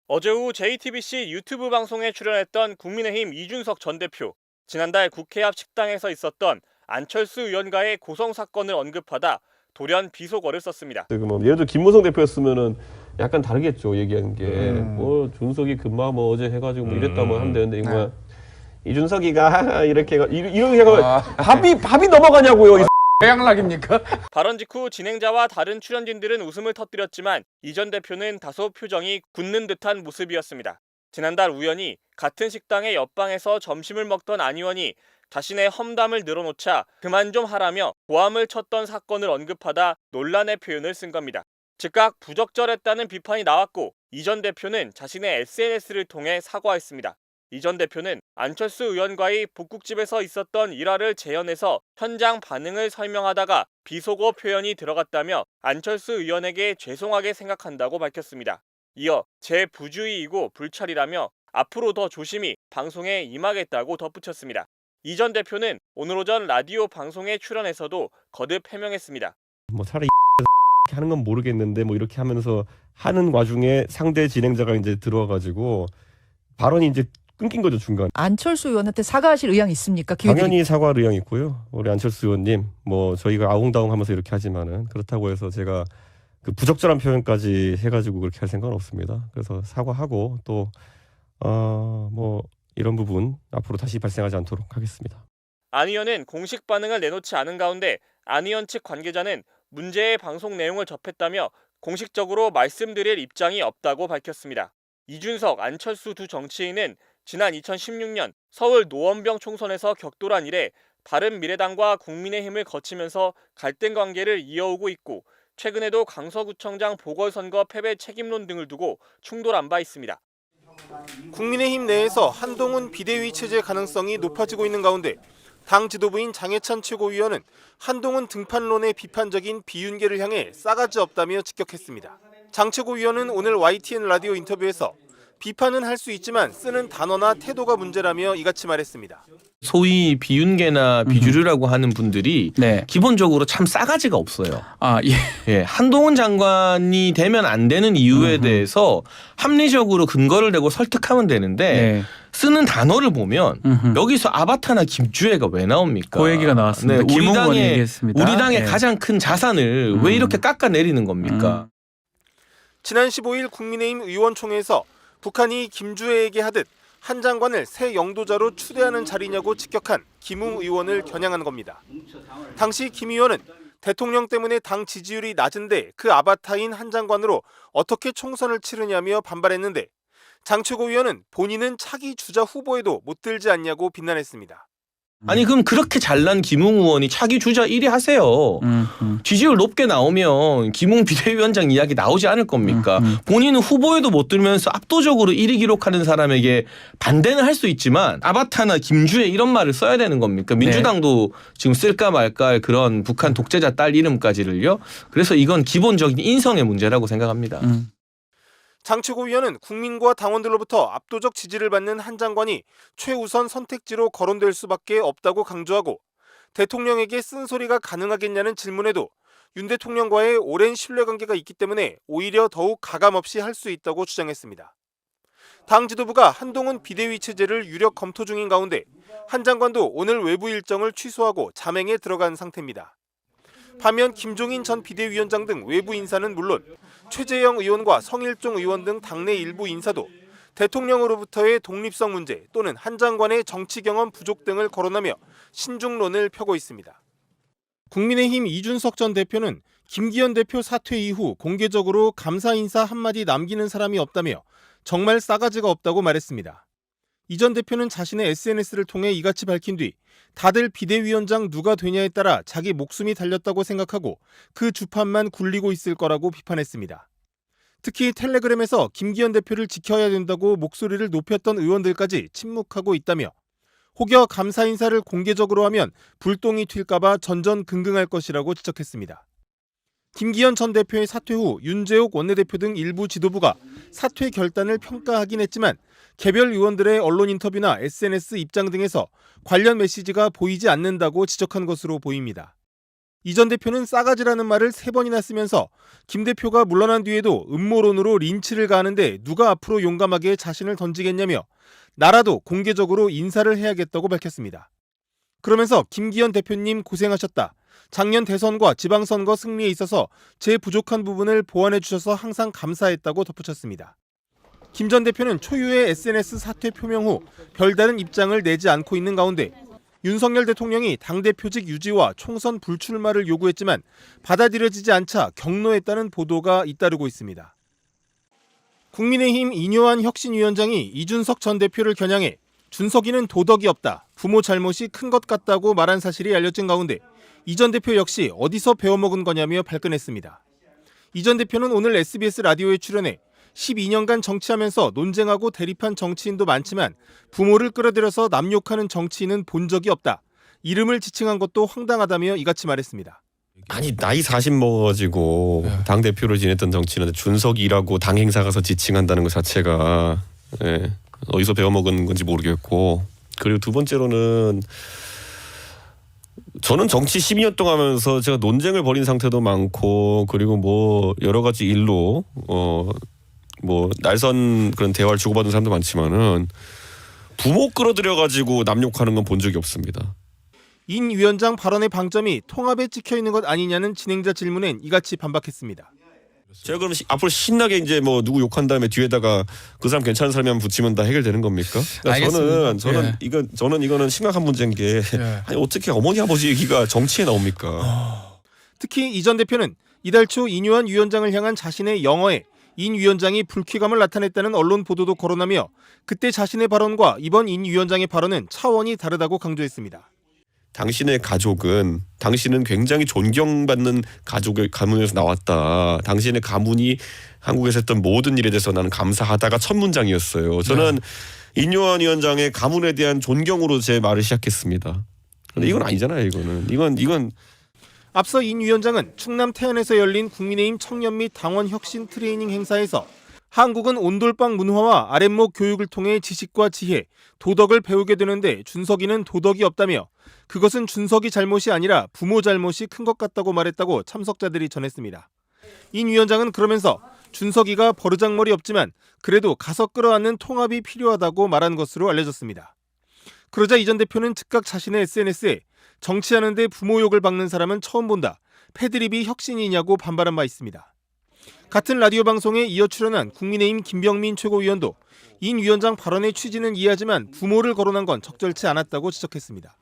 어제 오후 JTBC 유튜브 방송에 출연했던 국민의힘 이준석 전 대표. 지난달 국회 앞 식당에서 있었던 안철수 의원과의 고성 사건을 언급하다 돌연 비속어를 썼습니다. 뭐 예를 들어 김무성 대표였으면은 약간 다르겠죠, 얘기하는 게. 뭐 준석이 금방 뭐 어제 해가지고 뭐 이랬다 뭐 하면 되는데 이거 이준석이가 이렇게 해가 밥이 넘어가냐고요. 태양락입니까? 발언 직후 진행자와 다른 출연진들은 웃음을 터뜨렸지만 이 전 대표는 다소 표정이 굳는 듯한 모습이었습니다. 지난달 우연히 같은 식당의 옆방에서 점심을 먹던 안 의원이 자신의 험담을 늘어놓자 그만 좀 하라며 고함을 쳤던 사건을 언급하다 논란의 표현을 쓴 겁니다. 즉각 부적절했다는 비판이 나왔고 이 전 대표는 자신의 SNS를 통해 사과했습니다. 이 전 대표는 안철수 의원과의 복국집에서 있었던 일화를 재현해서 현장 반응을 설명하다가 비속어 표현이 들어갔다며 안철수 의원에게 죄송하게 생각한다고 밝혔습니다. 이어 제 부주의이고 불찰이라며 앞으로 더 조심히 방송에 임하겠다고 덧붙였습니다. 이 전 대표는 오늘 오전 라디오 방송에 출연해서도 거듭 해명했습니다. 뭐 차라리 하는 건 모르겠는데 뭐 이렇게 하면서 하는 와중에 상대 진행자가 이제 들어와가지고 발언이 이제 끊긴 거죠, 중간. 안철수 의원한테 사과하실 의향이 있습니까? 당연히 사과할 의향이 있고요. 우리 안철수 의원님, 뭐 저희가 아웅다웅하면서 이렇게 하지만은 그렇다고 해서 제가 그 부적절한 표현까지 해가지고 그렇게 할 생각은 없습니다. 그래서 사과하고 또 뭐 이런 부분 앞으로 다시 발생하지 않도록 하겠습니다. 안 의원은 공식 반응을 내놓지 않은 가운데 안 의원 측 관계자는 문제의 방송 내용을 접했다며 공식적으로 말씀드릴 입장이 없다고 밝혔습니다. 이준석, 안철수 두 정치인은 지난 2016년 서울 노원병 총선에서 격돌한 이래 바른미래당과 국민의힘을 거치면서 갈등 관계를 이어오고 있고 최근에도 강서구청장 보궐선거 패배 책임론 등을 두고 충돌한 바 있습니다. 국민의힘 내에서 한동훈 비대위 체제 가능성이 높아지고 있는 가운데 당 지도부인 장해찬 최고위원은 한동훈 등판론에 비판적인 비윤계를 향해 싸가지 없다며 직격했습니다. 장 최고위원은 오늘 YTN 라디오 인터뷰에서 비판은 할 수 있지만 쓰는 단어나 태도가 문제라며 이같이 말했습니다. 소위 비윤계나 비주류라고 하는 분들이 기본적으로 참 싸가지가 없어요. 예, 한동훈 장관이 되면 안 되는 이유에 대해서 합리적으로 근거를 대고 설득하면 되는데 쓰는 단어를 보면 여기서 아바타나 김주애가 왜 나옵니까? 그 얘기가 나왔습니다. 우리 당의 가장 큰 자산을 왜 이렇게 깎아내리는 겁니까? 지난 15일 국민의힘 의원총회에서 북한이 김주애에게 하듯 한 장관을 새 영도자로 추대하는 자리냐고 직격한 김웅 의원을 겨냥한 겁니다. 당시 김 의원은 대통령 때문에 당 지지율이 낮은데 그 아바타인 한 장관으로 어떻게 총선을 치르냐며 반발했는데 장 최고위원은 본인은 차기 주자 후보에도 못 들지 않냐고 비난했습니다. 아니 그럼 그렇게 잘난 김웅 의원이 차기 주자 1위 하세요. 지지율 높게 나오면 김웅 비대위원장 이야기 나오지 않을 겁니까? 본인은 후보에도 못 들면서 압도적으로 1위 기록하는 사람에게 반대는 할 수 있지만 아바타나 김주애 이런 말을 써야 되는 겁니까? 민주당도 지금 쓸까 말까 할 그런 북한 독재자 딸 이름까지를요. 그래서 이건 기본적인 인성의 문제라고 생각합니다. 장 최고위원은 국민과 당원들로부터 압도적 지지를 받는 한 장관이 최우선 선택지로 거론될 수밖에 없다고 강조하고 대통령에게 쓴소리가 가능하겠냐는 질문에도 윤 대통령과의 오랜 신뢰관계가 있기 때문에 오히려 더욱 가감없이 할 수 있다고 주장했습니다. 당 지도부가 한동훈 비대위 체제를 유력 검토 중인 가운데 한 장관도 오늘 외부 일정을 취소하고 잠행에 들어간 상태입니다. 반면 김종인 전 비대위원장 등 외부 인사는 물론 최재형 의원과 성일종 의원 등 당내 일부 인사도 대통령으로부터의 독립성 문제 또는 한 장관의 정치 경험 부족 등을 거론하며 신중론을 펴고 있습니다. 국민의힘 이준석 전 대표는 김기현 대표 사퇴 이후 공개적으로 감사 인사 한마디 남기는 사람이 없다며 정말 싸가지가 없다고 말했습니다. 이 전 대표는 자신의 SNS를 통해 이같이 밝힌 뒤 다들 비대위원장 누가 되냐에 따라 자기 목숨이 달렸다고 생각하고 그 주판만 굴리고 있을 거라고 비판했습니다. 특히 텔레그램에서 김기현 대표를 지켜야 된다고 목소리를 높였던 의원들까지 침묵하고 있다며 혹여 감사 인사를 공개적으로 하면 불똥이 튈까 봐 전전긍긍할 것이라고 지적했습니다. 김기현 전 대표의 사퇴 후 윤재옥 원내대표 등 일부 지도부가 사퇴 결단을 평가하긴 했지만 개별 의원들의 언론 인터뷰나 SNS 입장 등에서 관련 메시지가 보이지 않는다고 지적한 것으로 보입니다. 이 전 대표는 싸가지라는 말을 3번이나 쓰면서 김 대표가 물러난 뒤에도 음모론으로 린치를 가하는데 누가 앞으로 용감하게 자신을 던지겠냐며 나라도 공개적으로 인사를 해야겠다고 밝혔습니다. 그러면서 김기현 대표님 고생하셨다. 작년 대선과 지방선거 승리에 있어서 제 부족한 부분을 보완해 주셔서 항상 감사했다고 덧붙였습니다. 김 전 대표는 초유의 SNS 사퇴 표명 후 별다른 입장을 내지 않고 있는 가운데 윤석열 대통령이 당대표직 유지와 총선 불출마를 요구했지만 받아들여지지 않자 격노했다는 보도가 잇따르고 있습니다. 국민의힘 이뇨한 혁신위원장이 이준석 전 대표를 겨냥해 준석이는 도덕이 없다, 부모 잘못이 큰 것 같다고 말한 사실이 알려진 가운데 이 전 대표 역시 어디서 배워먹은 거냐며 발끈했습니다. 이 전 대표는 오늘 SBS 라디오에 출연해 12년간 정치하면서 논쟁하고 대립한 정치인도 많지만 부모를 끌어들여서 남욕하는 정치인은 본 적이 없다. 이름을 지칭한 것도 황당하다며 이같이 말했습니다. 아니 나이 40 먹어가지고 당대표를 지냈던 정치인한테 준석이라고 당 행사 가서 지칭한다는 것 자체가 어디서 배워먹은 건지 모르겠고, 그리고 두 번째로는 저는 정치 12년 동안 하면서 제가 논쟁을 벌인 상태도 많고, 그리고 뭐 여러 가지 일로 뭐 날선 그런 대화를 주고받은 사람도 많지만은 부모 끌어들여 가지고 남욕하는 건 본 적이 없습니다. 인 위원장 발언의 방점이 통합에 찍혀 있는 것 아니냐는 진행자 질문엔 이같이 반박했습니다. 제가 그럼 앞으로 신나게 이제 뭐 누구 욕한 다음에 뒤에다가 그 사람 괜찮은 사람이면 붙이면 다 해결되는 겁니까? 그러니까 저는 이거는 심각한 문제인 게 아니 어떻게 어머니 아버지 얘기가 정치에 나옵니까? 특히 이 전 대표는 이달 초 이뇨한 위원장을 향한 자신의 영어에 인 위원장이 불쾌감을 나타냈다는 언론 보도도 거론하며 그때 자신의 발언과 이번 인 위원장의 발언은 차원이 다르다고 강조했습니다. 당신의 가족은 당신은 굉장히 존경받는 가족의 가문에서 나왔다. 당신의 가문이 한국에서 했던 모든 일에 대해서 나는 감사하다가 첫 문장이었어요. 저는 인요한 위원장의 가문에 대한 존경으로 제 말을 시작했습니다. 그런데 이건 아니잖아요. 이건 앞서 인 위원장은 충남 태안에서 열린 국민의힘 청년 및 당원 혁신 트레이닝 행사에서 한국은 온돌방 문화와 아랫목 교육을 통해 지식과 지혜, 도덕을 배우게 되는데 준석이는 도덕이 없다며 그것은 준석이 잘못이 아니라 부모 잘못이 큰 것 같다고 말했다고 참석자들이 전했습니다. 인 위원장은 그러면서 준석이가 버르장머리 없지만 그래도 가서 끌어안는 통합이 필요하다고 말한 것으로 알려졌습니다. 그러자 이 전 대표는 즉각 자신의 SNS에 정치하는데 부모 욕을 박는 사람은 처음 본다. 패드립이 혁신이냐고 반발한 바 있습니다. 같은 라디오 방송에 이어 출연한 국민의힘 김병민 최고위원도 인 위원장 발언의 취지는 이해하지만 부모를 거론한 건 적절치 않았다고 지적했습니다.